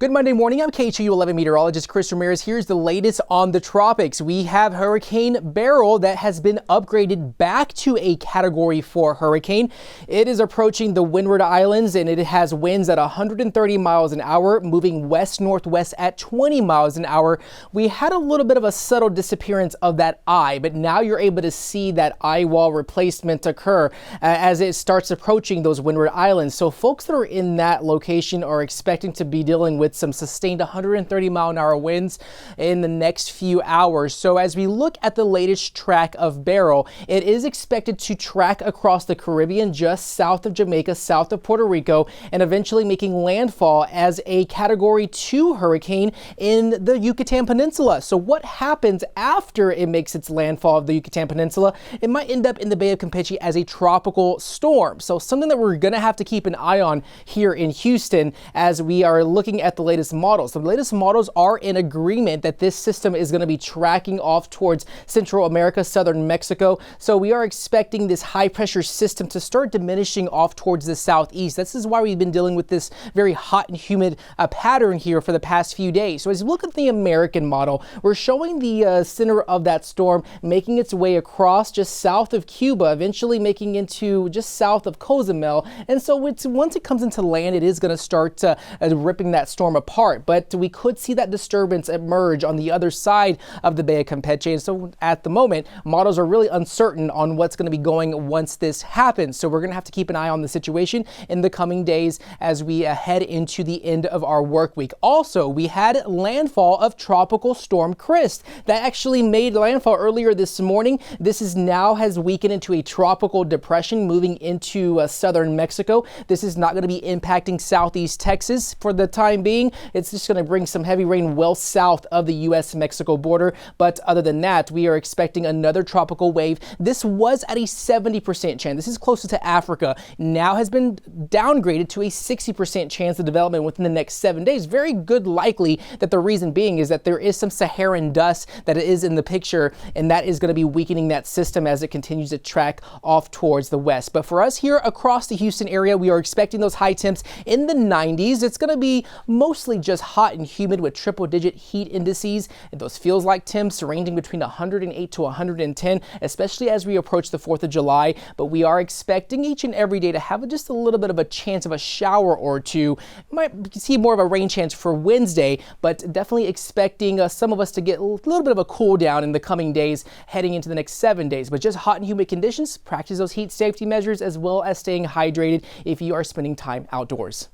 Good Monday morning. I'm KHOU 11 meteorologist Chris Ramirez. Here's the latest on the tropics. We have Hurricane Beryl that has been upgraded back to a Category 4 hurricane. It is approaching the Windward Islands and it has winds at 130 miles an hour, moving west-northwest at 20 miles an hour. We had a little bit of a subtle disappearance of that eye, but now you're able to see that eye wall replacement occur as it starts approaching those Windward Islands. So folks that are in that location are expecting to be dealing with some sustained 130 mile an hour winds in the next few hours. So as we look at the latest track of Beryl, it is expected to track across the Caribbean just south of Jamaica, south of Puerto Rico, and eventually making landfall as a Category 2 hurricane in the Yucatan Peninsula. So what happens after it makes its landfall of the Yucatan Peninsula? It might end up in the Bay of Campeche as a tropical storm. So something that we're going to have to keep an eye on here in Houston as we are looking at the latest models. The latest models are in agreement that this system is going to be tracking off towards Central America, southern Mexico. So we are expecting this high pressure system to start diminishing off towards the southeast. This is why we've been dealing with this very hot and humid pattern here for the past few days. So as you look at the American model, we're showing the center of that storm making its way across just south of Cuba, eventually making into just south of Cozumel. And so once it comes into land, it is going to start ripping that storm apart. But we could see that disturbance emerge on the other side of the Bay of Campeche. And so at the moment, models are really uncertain on what's going to be going once this happens. So we're going to have to keep an eye on the situation in the coming days as we head into the end of our work week. Also, we had landfall of Tropical Storm Chris that actually made landfall earlier this morning. This is now has weakened into a tropical depression moving into southern Mexico. This is not going to be impacting southeast Texas for the time being. It's just going to bring some heavy rain well south of the U.S.-Mexico border. But other than that, we are expecting another tropical wave. This was at a 70% chance. This is closer to Africa. Now has been downgraded to a 60% chance of development within the next 7 days. Very good likely that the reason being is that there is some Saharan dust that is in the picture, and that is going to be weakening that system as it continues to track off towards the west. But for us here across the Houston area, we are expecting those high temps in the 90s. It's going to be mostly just hot and humid with triple-digit heat indices. And those feels like temps ranging between 108 to 110, especially as we approach the 4th of July. But we are expecting each and every day to have just a little bit of a chance of a shower or two. Might see more of a rain chance for Wednesday, but definitely expecting some of us to get a little bit of a cool down in the coming days heading into the next 7 days. But just hot and humid conditions, practice those heat safety measures as well as staying hydrated if you are spending time outdoors.